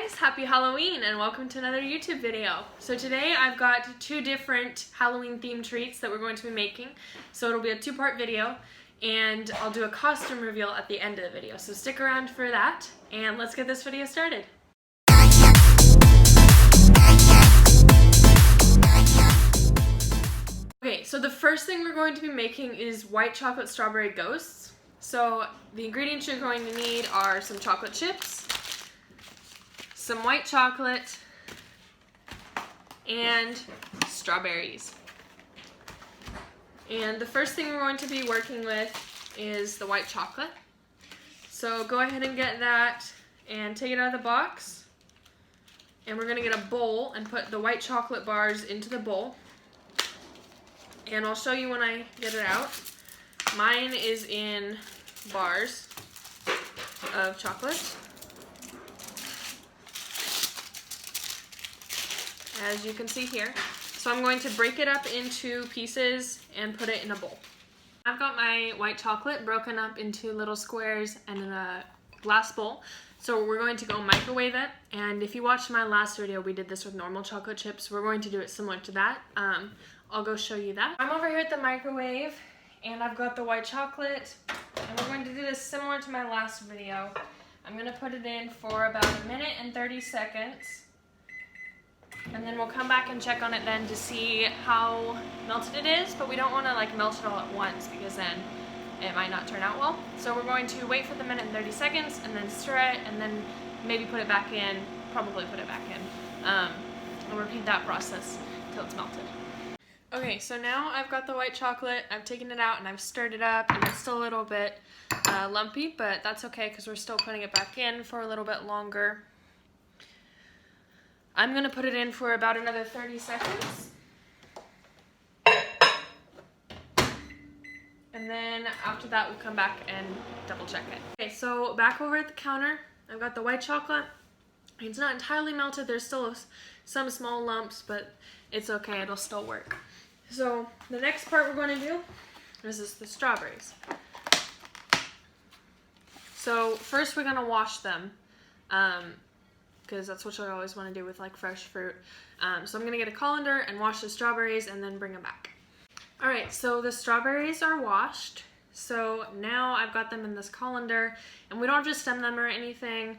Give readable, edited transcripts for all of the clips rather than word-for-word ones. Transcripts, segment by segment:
guys, happy Halloween and welcome to another YouTube video. So today I've got two different Halloween themed treats that we're going to be making. So it'll be a two-part video and I'll do a costume reveal at the end of the video. So stick around for that and let's get this video started. Okay, so the first thing we're going to be making is white chocolate strawberry ghosts. So the ingredients you're going to need are some chocolate chips, some white chocolate, and strawberries. And the first thing we're going to be working with is the white chocolate. So go ahead and get that and take it out of the box. And we're going to get a bowl and put the white chocolate bars into the bowl. And I'll show you when I get it out. Mine is in bars of chocolate, as you can see here. So I'm going to break it up into pieces and put it in a bowl. I've got my white chocolate broken up into little squares and in a glass bowl. So we're going to go microwave it. And if you watched my last video, we did this with normal chocolate chips. We're going to do it similar to that. I'll go show you that. I'm over here at the microwave and I've got the white chocolate. And we're going to do this similar to my last video. I'm going to put it in for about 1 minute and 30 seconds. And then we'll come back and check on it then to see how melted it is, but we don't want to like melt it all at once because then it might not turn out well. So we're going to wait for the 1 minute and 30 seconds and then stir it and then maybe put it back in, probably put it back in. And repeat that process until it's melted. Okay, so now I've got the white chocolate, I've taken it out and I've stirred it up and it's still a little bit lumpy, but that's okay because we're still putting it back in for a little bit longer. I'm going to put it in for about another 30 seconds. And then after that we'll come back and double check it. Okay, so back over at the counter, I've got the white chocolate. It's not entirely melted, there's still some small lumps, but it's okay, it'll still work. So the next part we're going to do is the strawberries. So first we're going to wash them. Because that's what you always want to do with like fresh fruit. So I'm going to get a colander and wash the strawberries and then bring them back. Alright, so the strawberries are washed. So now I've got them in this colander and we don't have to stem them or anything.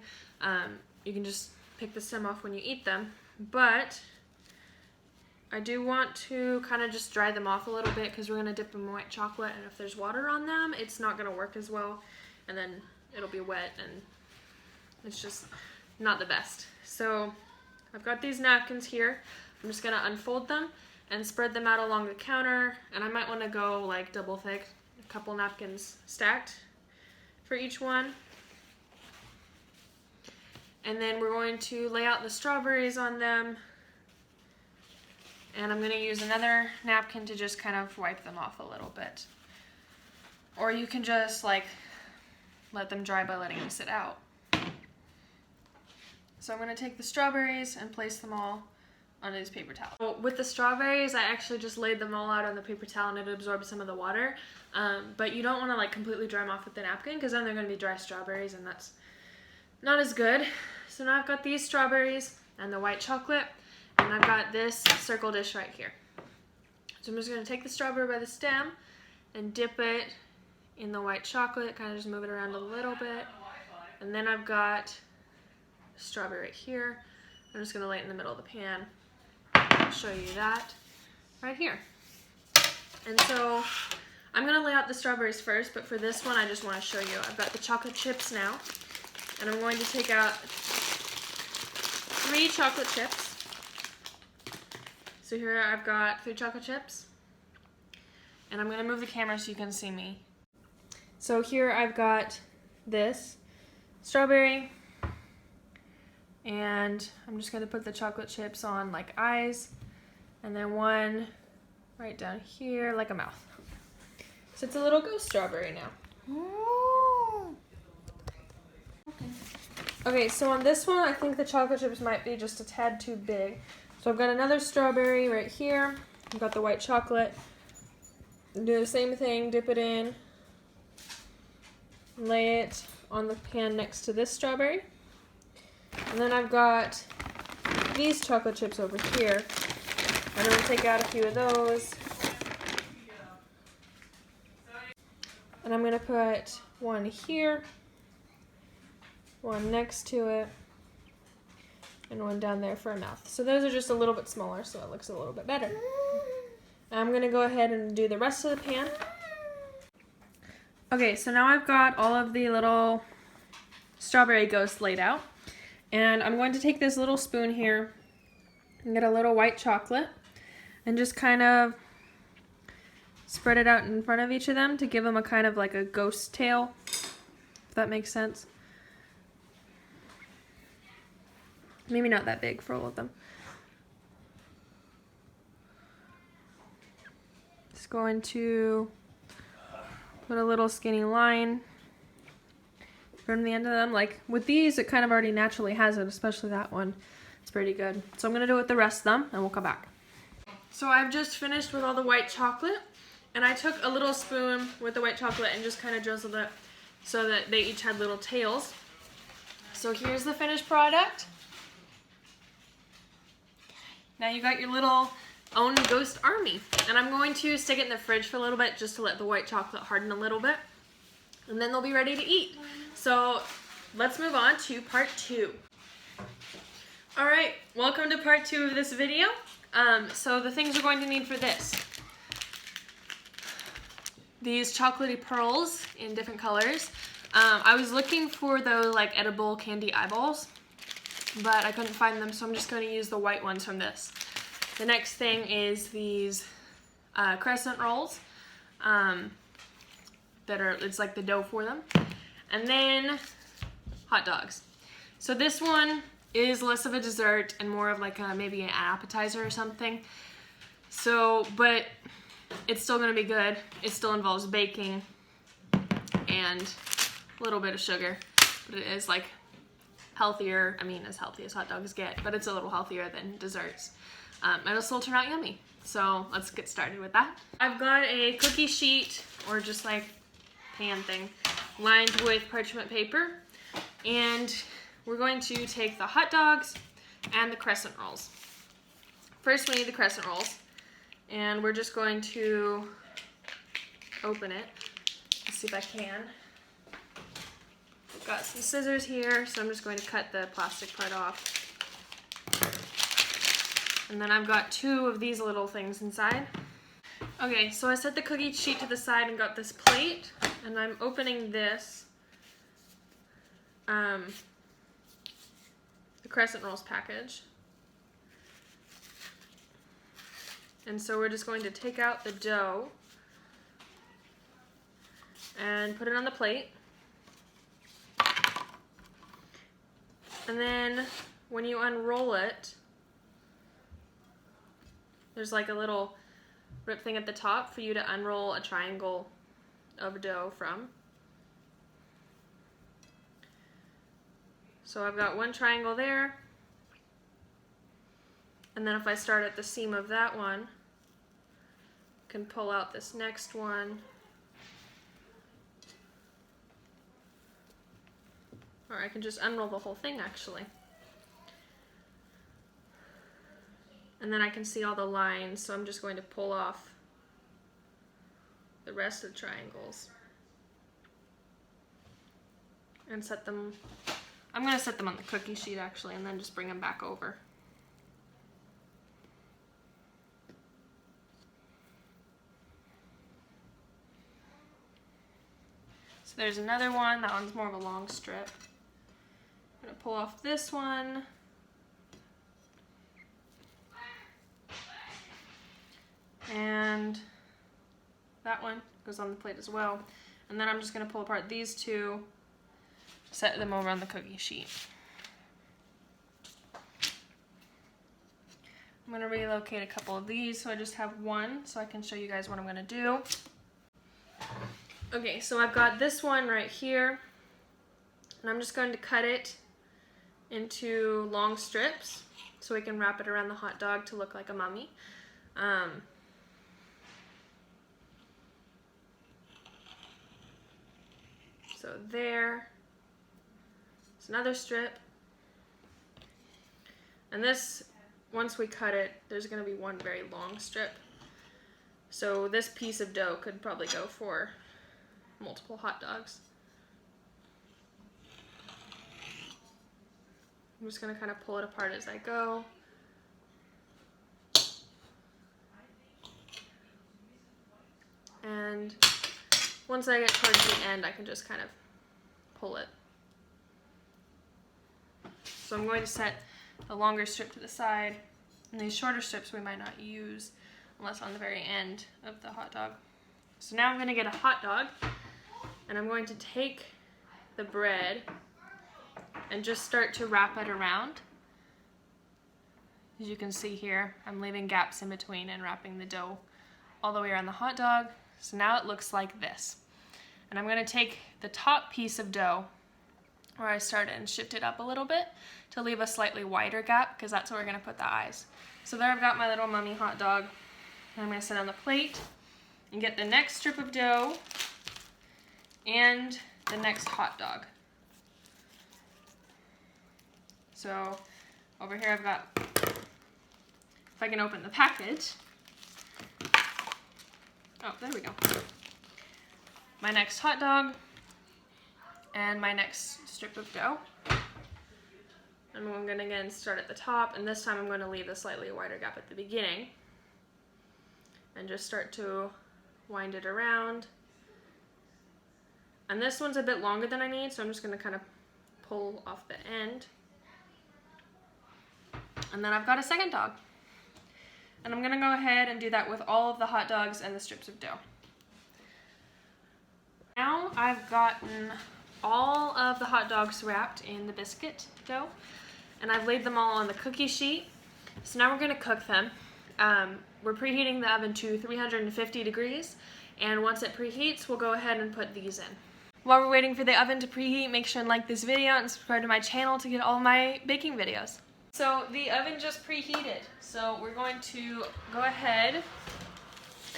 You can just pick the stem off when you eat them. But I do want to kind of just dry them off a little bit because we're going to dip them in white chocolate and if there's water on them, it's not going to work as well. And then it'll be wet and it's just not the best. So I've got these napkins here. I'm just going to unfold them and spread them out along the counter. And I might want to go like double thick, a couple napkins stacked for each one. And then we're going to lay out the strawberries on them. And I'm going to use another napkin to just kind of wipe them off a little bit. Or you can just like let them dry by letting them sit out. So I'm going to take the strawberries and place them all on this paper towel. So with the strawberries, I actually just laid them all out on the paper towel and it absorbed some of the water. But you don't want to like completely dry them off with the napkin because then they're going to be dry strawberries and that's not as good. So now I've got these strawberries and the white chocolate and I've got this circle dish right here. So I'm just going to take the strawberry by the stem and dip it in the white chocolate, kind of just move it around a little bit. And then I've got strawberry right here. I'm just going to lay it in the middle of the pan. I'll show you that right here. And so I'm going to lay out the strawberries first, but for this one I just want to show you. I've got the chocolate chips now, and I'm going to take out 3 chocolate chips. So here I've got 3 chocolate chips, and I'm going to move the camera so you can see me. So here I've got this strawberry, and I'm just going to put the chocolate chips on like eyes, and then one right down here like a mouth. So it's a little ghost strawberry now. Okay, so on this one, I think the chocolate chips might be just a tad too big. So I've got another strawberry right here. I've got the white chocolate. Do the same thing, dip it in, lay it on the pan next to this strawberry. And then I've got these chocolate chips over here. I'm going to take out a few of those. And I'm going to put one here, one next to it, and one down there for a mouth. So those are just a little bit smaller, so it looks a little bit better. I'm going to go ahead and do the rest of the pan. Okay, so now I've got all of the little strawberry ghosts laid out. And I'm going to take this little spoon here and get a little white chocolate and just kind of spread it out in front of each of them to give them a kind of like a ghost tail, if that makes sense. Maybe not that big for all of them. Just going to put a little skinny line from the end of them. Like with these, it kind of already naturally has it, especially that one. It's pretty good. So I'm going to do it with the rest of them, and we'll come back. So I've just finished with all the white chocolate, and I took a little spoon with the white chocolate and just kind of drizzled it so that they each had little tails. So here's the finished product. Now you got your little own ghost army. And I'm going to stick it in the fridge for a little bit just to let the white chocolate harden a little bit. And then they'll be ready to eat. So let's move on to part 2. Alright, welcome to part 2 of this video. So the things we're going to need for this. These chocolatey pearls in different colors. I was looking for those like edible candy eyeballs, but I couldn't find them, so I'm just going to use the white ones from this. The next thing is these crescent rolls it's like the dough for them. And then hot dogs. So this one is less of a dessert and more of like maybe an appetizer or something. So, but it's still going to be good. It still involves baking and a little bit of sugar, but it is like healthier. I mean, as healthy as hot dogs get, but it's a little healthier than desserts. It'll still turn out yummy. So let's get started with that. I've got a cookie sheet or just like pan thing lined with parchment paper, and we're going to take the hot dogs and the crescent rolls. First we need the crescent rolls, and we're just going to open it. Let's see if I can. I've got some scissors here, so I'm just going to cut the plastic part off. And then I've got 2 of these little things inside. Okay, so I set the cookie sheet to the side and got this plate, and I'm opening this, the crescent rolls package. And so we're just going to take out the dough and put it on the plate. And then when you unroll it, there's like a little rip thing at the top for you to unroll a triangle of dough from. So I've got one triangle there, and then if I start at the seam of that one, I can pull out this next one, or I can just unroll the whole thing actually. And then I can see all the lines, so I'm just going to pull off the rest of the triangles and set them. I'm going to set them on the cookie sheet actually, and then just bring them back over. So there's another one. That one's more of a long strip. I'm going to pull off this one. And that one goes on the plate as well. And then I'm just going to pull apart these 2, set them over on the cookie sheet. I'm going to relocate a couple of these so I just have one so I can show you guys what I'm going to do. Okay, so I've got this one right here, and I'm just going to cut it into long strips so we can wrap it around the hot dog to look like a mummy. So there's another strip, And this, once we cut it, there's gonna be one very long strip. So this piece of dough could probably go for multiple hot dogs. I'm just gonna kind of pull it apart as I go. And once I get towards the end, I can just kind of pull it. So I'm going to set the longer strip to the side, and these shorter strips we might not use unless on the very end of the hot dog. So now I'm going to get a hot dog, and I'm going to take the bread and just start to wrap it around. As you can see here, I'm leaving gaps in between and wrapping the dough all the way around the hot dog. So now it looks like this. And I'm going to take the top piece of dough where I started and shift it up a little bit to leave a slightly wider gap, because that's where we're going to put the eyes. So there I've got my little mummy hot dog. And I'm going to set it on the plate and get the next strip of dough and the next hot dog. So over here I've got, if I can open the package. Oh, there we go. My next hot dog and my next strip of dough. And I'm going to again start at the top, and this time I'm going to leave a slightly wider gap at the beginning and just start to wind it around. And this one's a bit longer than I need, so I'm just going to kind of pull off the end. And then I've got a second dog. And I'm going to go ahead and do that with all of the hot dogs and the strips of dough. Now I've gotten all of the hot dogs wrapped in the biscuit dough, and I've laid them all on the cookie sheet. So now we're going to cook them. We're preheating the oven to 350 degrees, and once it preheats, we'll go ahead and put these in. While we're waiting for the oven to preheat, make sure and like this video and subscribe to my channel to get all my baking videos. So the oven just preheated, so we're going to go ahead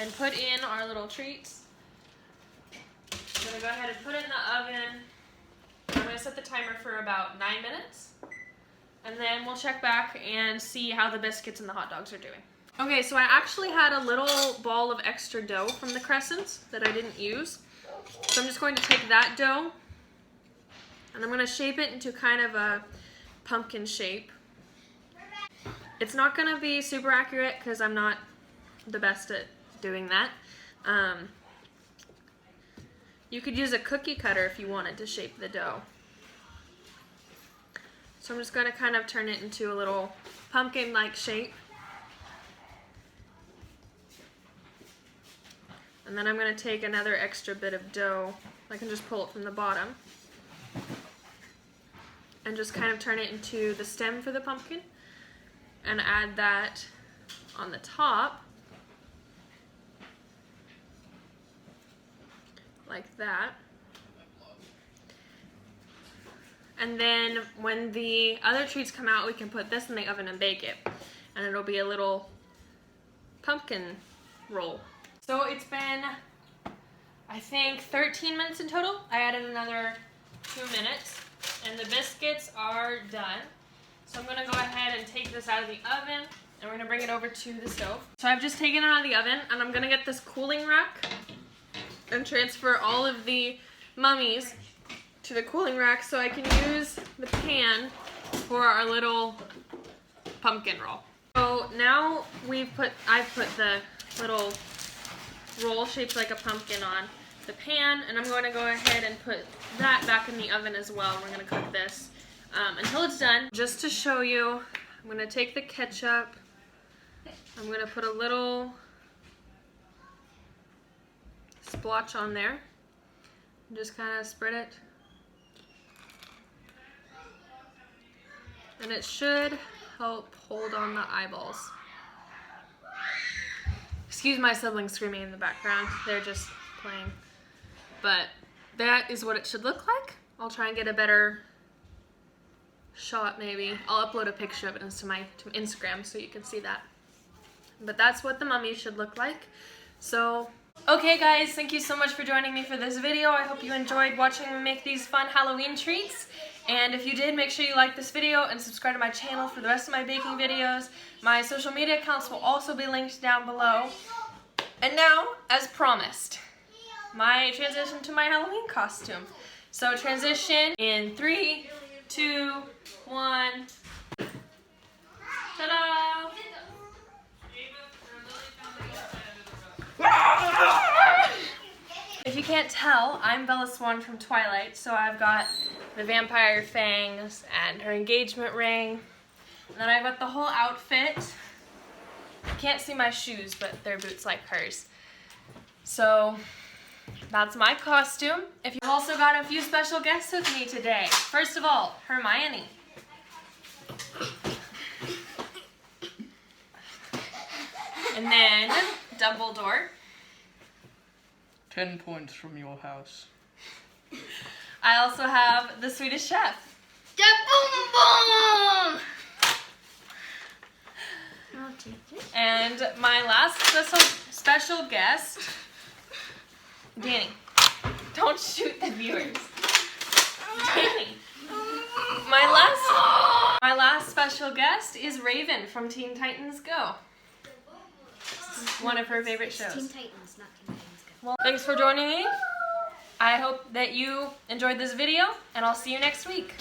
and put in our little treats. I'm going to go ahead and put it in the oven. I'm going to set the timer for about 9 minutes, and then we'll check back and see how the biscuits and the hot dogs are doing. Okay, so I actually had a little ball of extra dough from the crescents that I didn't use. So I'm just going to take that dough, and I'm going to shape it into kind of a pumpkin shape. It's not going to be super accurate because I'm not the best at doing that. You could use a cookie cutter if you wanted to shape the dough. So I'm just going to kind of turn it into a little pumpkin-like shape. And then I'm going to take another extra bit of dough. I can just pull it from the bottom. And just kind of turn it into the stem for the pumpkin. And add that on the top. Like that. And then when the other treats come out, we can put this in the oven and bake it. And it'll be a little pumpkin roll. So it's been, I think, 13 minutes in total. I added another 2 minutes. And the biscuits are done. So I'm going to go ahead and take this out of the oven, and we're going to bring it over to the stove. So I've just taken it out of the oven, and I'm going to get this cooling rack and transfer all of the mummies to the cooling rack so I can use the pan for our little pumpkin roll. So now I've put the little roll shaped like a pumpkin on the pan, and I'm going to go ahead and put that back in the oven as well. We're going to cook this until it's done. Just to show you, I'm going to take the ketchup, I'm going to put a little splotch on there, and just kind of spread it, and it should help hold on the eyeballs. Excuse my siblings screaming in the background, they're just playing, but that is what it should look like. I'll try and get a better shot maybe. I'll upload a picture of it to my Instagram so you can see that. But that's what the mummies should look like. So, okay guys, thank you so much for joining me for this video. I hope you enjoyed watching me make these fun Halloween treats. And if you did, make sure you like this video and subscribe to my channel for the rest of my baking videos. My social media accounts will also be linked down below. And now, as promised, my transition to my Halloween costume. So transition in 3, 2, 1. Ta-da! If you can't tell, I'm Bella Swan from Twilight, so I've got the vampire fangs and her engagement ring. And then I've got the whole outfit. You can't see my shoes, but they're boots like hers. So that's my costume. If you've also got a few special guests with me today. First of all, Hermione. And then Dumbledore. 10 points from your house. I also have the Swedish chef. The boom boom! I'll take it. And my last special guest, Danny. Don't shoot the viewers. Danny. My last special guest is Raven from Teen Titans Go. One of her favorite shows. Teen Titans, not Teen Titans Go. Well, thanks for joining me. I hope that you enjoyed this video, and I'll see you next week.